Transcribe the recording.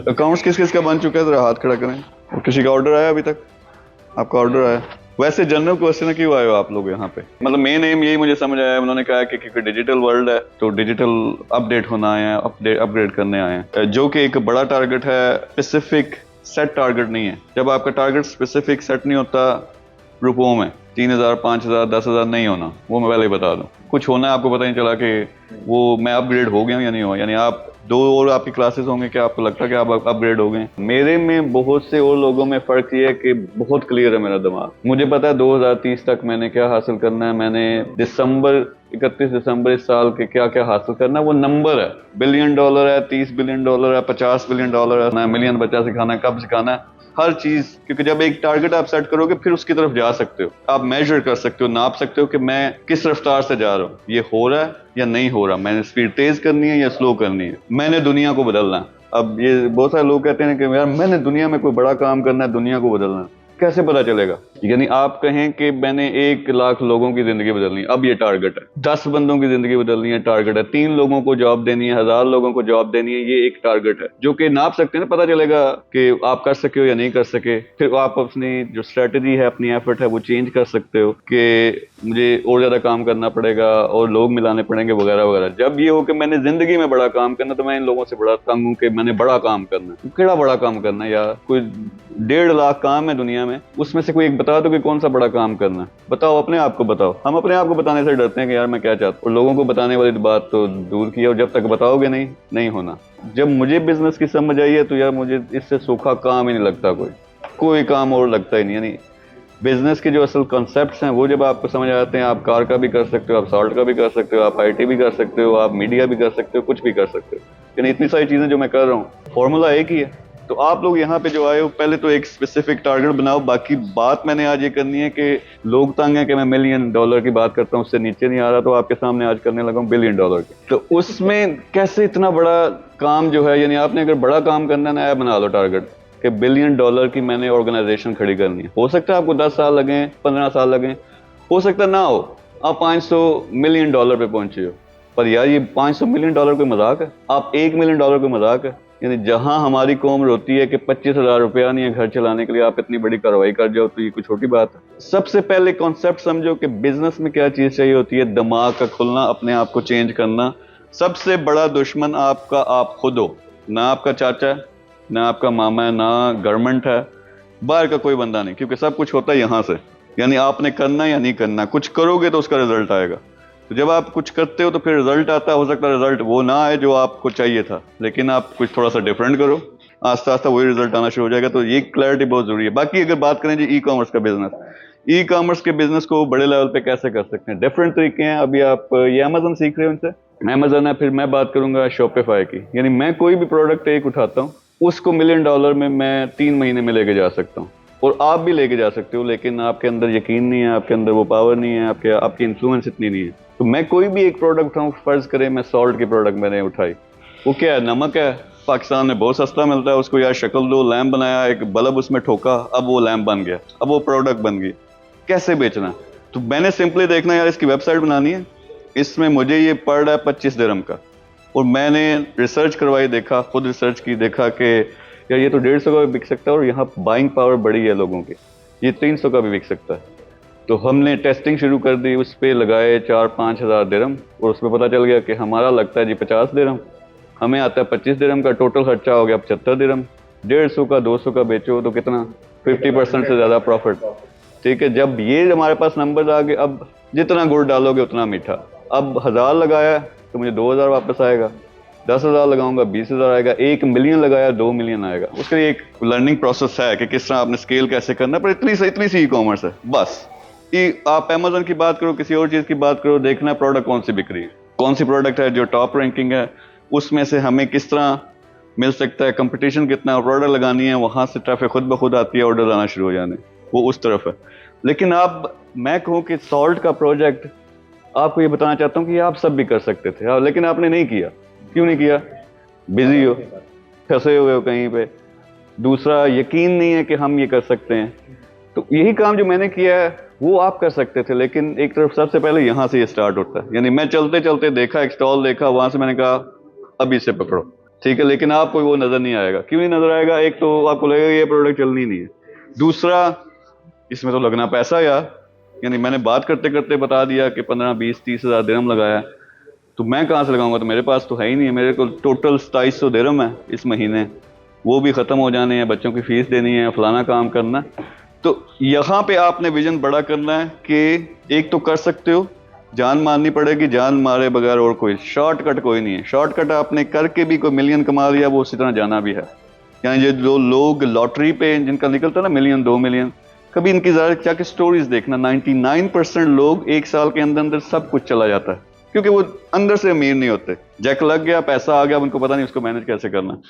Accounts किस किस का बन चुका है, जरा हाथ खड़ा करें। और किसी का ऑर्डर आया अभी तक? आपका ऑर्डर आया? वैसे जनरल क्वेश्चन है, क्यों आए हो आप लोग यहाँ पे? मतलब मेन एम यही मुझे समझ आया, उन्होंने कहा कि क्योंकि डिजिटल वर्ल्ड है तो डिजिटल अपडेट होना आए हैं, अपग्रेड करने आए हैं, जो कि एक बड़ा टारगेट है, स्पेसिफिक सेट टारगेट नहीं है। जब आपका टारगेट स्पेसिफिक सेट नहीं होता रुपयों में, 3,000 5,000 10,000 नहीं होना, वो मैं पहले ही बता दूं। कुछ होना है आपको पता नहीं चला कि वो मैं अपग्रेड हो गया या नहीं हुआ, यानी आप दो और आपकी क्लासेस होंगे, क्या आपको लगता है कि आप अपग्रेड हो गए? मेरे में बहुत से और लोगों में फर्क ये है कि बहुत क्लियर है मेरा दिमाग। मुझे पता है 2030 तक मैंने क्या हासिल करना है, मैंने 31 दिसंबर इस साल के क्या क्या हासिल करना है। वो नंबर है, $1 बिलियन है, $30 बिलियन है, $50 बिलियन है, मिलियन बच्चा सिखाना है, कब सिखाना है, हर चीज। क्योंकि जब एक टारगेट आप सेट करोगे फिर उसकी तरफ जा सकते हो, आप मेजर कर सकते हो, नाप सकते हो कि मैं किस रफ्तार से जा रहा हूँ, ये हो रहा है या नहीं हो रहा, मैंने स्पीड तेज करनी है या स्लो करनी है, मैंने दुनिया को बदलना है। अब ये बहुत सारे लोग कहते हैं कि यार मैंने दुनिया में कोई बड़ा काम करना है, दुनिया को बदलना है। कैसे पता चलेगा? यानी आप कहें कि मैंने 1 लाख लोगों की जिंदगी बदलनी है, अब ये टारगेट है। 10 बंदों की जिंदगी बदलनी है, टारगेट है। 3 लोगों को जॉब देनी है, 1000 लोगों को जॉब देनी है, ये एक टारगेट है जो कि नाप सकते हैं ना, पता चलेगा कि आप कर सके हो या नहीं कर सके। फिर आप अपनी जो स्ट्रेटेजी है, अपनी एफर्ट है, वो चेंज कर सकते हो कि मुझे और ज्यादा काम करना पड़ेगा और लोग मिलाने पड़ेंगे वगैरह वगैरह। जब ये हो कि मैंने जिंदगी में बड़ा काम करना, तो मैं इन लोगों से बड़ा तंग हूं कि मैंने बड़ा काम करना है। केड़ा बड़ा काम करना है यार? कोई 1.5 लाख काम है दुनिया में, उसमें से कोई एक बता दो कि कौन सा बड़ा काम करना है। बताओ, अपने आप को बताओ। हम अपने आप को बताने से डरते हैं कि यार मैं क्या चाहता हूँ, और लोगों को बताने वाली बात तो दूर की है, और जब तक बताओगे नहीं होना। जब मुझे बिजनेस की समझ आई है तो यार मुझे इससे सूखा काम ही नहीं लगता, कोई काम और लगता ही नहीं। यानी बिजनेस के जो असल कॉन्सेप्ट्स हैं वो जब आपको समझ आते हैं, आप कार का भी कर सकते हो, आप सॉल्ट का भी कर सकते हो, आप आईटी भी कर सकते हो, आप मीडिया भी कर सकते हो, कुछ भी कर सकते हो। यानी इतनी सारी चीजें जो मैं कर रहा हूँ, फॉर्मूला एक ही है। तो आप लोग यहाँ पे जो आए हो, पहले तो एक स्पेसिफिक टारगेट बनाओ। बाकी बात मैंने आज ये करनी है कि लोग तंग है कि मैं $1 मिलियन की बात करता हूँ, उससे नीचे नहीं आ रहा, तो आपके सामने आज करने लगा हूँ $1 बिलियन की। तो उसमें कैसे इतना बड़ा काम जो है, यानी आपने अगर बड़ा काम करना है ना, बना लो टारगेट कि $1 बिलियन की मैंने ऑर्गेनाइजेशन खड़ी करनी है। हो सकता है आपको 10 साल लगे, 15 साल लगे, हो सकता ना हो आप $500 मिलियन पे पहुंचे हो। पर यार ये $500 मिलियन कोई मजाक है? आप $1 मिलियन कोई मजाक है? यानी जहां हमारी कौम रोती है कि 25,000 रुपया नहीं है घर चलाने के लिए, आप इतनी बड़ी कार्रवाई कर जाओ, तो ये कोई छोटी बात है? सबसे पहले कॉन्सेप्ट समझो कि बिजनेस में क्या चीज चाहिए होती है। दिमाग का खुलना, अपने आप को चेंज करना। सबसे बड़ा दुश्मन आपका आप खुद हो, ना आपका चाचा है, ना आपका मामा है, ना गवर्नमेंट है, बाहर का कोई बंदा नहीं, क्योंकि सब कुछ होता है यहाँ से। यानी आपने करना या नहीं करना, कुछ करोगे तो उसका रिजल्ट आएगा। तो जब आप कुछ करते हो तो फिर रिजल्ट आता है। हो सकता है रिजल्ट वो ना आए जो आपको चाहिए था, लेकिन आप कुछ थोड़ा सा डिफरेंट करो, आस्ता आस्ता वही रिजल्ट आना शुरू हो जाएगा। तो ये क्लैरिटी बहुत जरूरी है। बाकी अगर बात करें जी ई कॉमर्स का बिजनेस, ई कॉमर्स के बिजनेस को बड़े लेवल पे कैसे कर सकते हैं, डिफरेंट तरीके हैं। अभी आप ये अमेजन सीख रहे हो, उनसे अमेजन है, फिर मैं बात करूंगा शॉपिफाई की। यानी मैं कोई भी प्रोडक्ट एक उठाता हूँ, उसको $1 मिलियन में मैं 3 महीने में लेके जा सकता हूँ, और आप भी लेके जा सकते हो, लेकिन आपके अंदर यकीन नहीं है, आपके अंदर वो पावर नहीं है, आपकी इन्फ्लुएंस इतनी नहीं है। तो मैं कोई भी एक प्रोडक्ट उठाऊं, फर्ज करें मैं सॉल्ट की प्रोडक्ट मैंने उठाई, वो क्या है, नमक है, पाकिस्तान में बहुत सस्ता मिलता है, उसको यार शक्ल दो, लैम्प बनाया, एक बल्ब उसमें ठोका, अब वो लैम्प बन गया, अब वो प्रोडक्ट बन गई। कैसे बेचना? तो मैंने सिंपली देखना यार इसकी वेबसाइट बनानी है, इसमें मुझे ये पड़ रहा है 25 दिरहम का, और मैंने रिसर्च करवाई, देखा, खुद रिसर्च की, देखा कि यार ये तो 150 का भी बिक सकता है, और यहाँ बाइंग पावर बड़ी है लोगों की, ये 300 का भी बिक सकता है। तो हमने टेस्टिंग शुरू कर दी, उस पर लगाए 4-5 हज़ार दिरहम, और उसमें पता चल गया कि हमारा लगता है जी 50 दिरहम, हमें आता है 25 दिरहम का, टोटल खर्चा हो गया 75 दिरहम। 150 का 200 का बेचो तो कितना, 50% से ज़्यादा प्रॉफिट। ठीक है, जब ये हमारे पास नंबर आ गए, अब जितना गुड़ डालोगे उतना मीठा। अब 1000 लगाया तो मुझे 2000 वापस आएगा, 10,000 लगाऊंगा 20,000 आएगा, 1 मिलियन लगाया 2 मिलियन आएगा। उसके लिए एक लर्निंग प्रोसेस है कि किस तरह आपने स्केल कैसे करना, पर इतनी सी ई कॉमर्स है बस। कि आप अमेजन की बात करो, किसी और चीज की बात करो, देखना प्रोडक्ट कौन सी बिक रही है, कौन सी प्रोडक्ट है जो टॉप रैंकिंग है, उसमें से हमें किस तरह मिल सकता है, कंपटीशन कितना, प्रोडक्ट लगानी है, वहां से ट्रैफिक खुद ब खुद आती है, ऑर्डर आना शुरू हो जाने, वो उस तरफ है। लेकिन आप, मैं कहूँ कि सॉल्ट का प्रोजेक्ट आपको ये बताना चाहता हूँ कि आप सब भी कर सकते थे, लेकिन आपने नहीं किया। क्यों नहीं किया? बिजी हो, फंसे हुए हो कहीं पे, दूसरा यकीन नहीं है कि हम ये कर सकते हैं। तो यही काम जो मैंने किया है वो आप कर सकते थे, लेकिन एक तरफ सबसे पहले यहाँ से ये स्टार्ट होता है। यानी मैं चलते चलते देखा, एक स्टॉल देखा, वहां से मैंने कहा अब इसे पकड़ो, ठीक है, लेकिन आपको वो नजर नहीं आएगा। क्यों नहीं नजर आएगा? एक तो आपको लगेगा ये प्रोडक्ट चलनी नहीं है, दूसरा इसमें तो लगना पैसा यार, यानी मैंने बात करते करते बता दिया कि 15-20-30 हज़ार दिरहम लगाया, तो मैं कहाँ से लगाऊंगा? तो मेरे पास तो है ही नहीं है। मेरे को टोटल 2700 दिरहम है इस महीने, वो भी ख़त्म हो जाने हैं, बच्चों की फीस देनी है, फलाना काम करना। तो यहाँ पे आपने विजन बड़ा करना है कि एक तो कर सकते हो, जान मारनी पड़ेगी, जान मारे बगैर और कोई शॉर्टकट कोई नहीं है। शॉर्टकट आपने करके भी कोई मिलियन कमा लिया, वो उसी तरह जाना भी है। यानी ये जो लोग लॉटरी पे जिनका निकलता है ना $1 मिलियन 2 मिलियन, कभी इनकी ज़रा जाके स्टोरीज देखना, 99% लोग एक साल के अंदर अंदर सब कुछ चला जाता है, क्योंकि वो अंदर से अमीर नहीं होते। जैक लग गया, पैसा आ गया, उनको पता नहीं उसको मैनेज कैसे करना।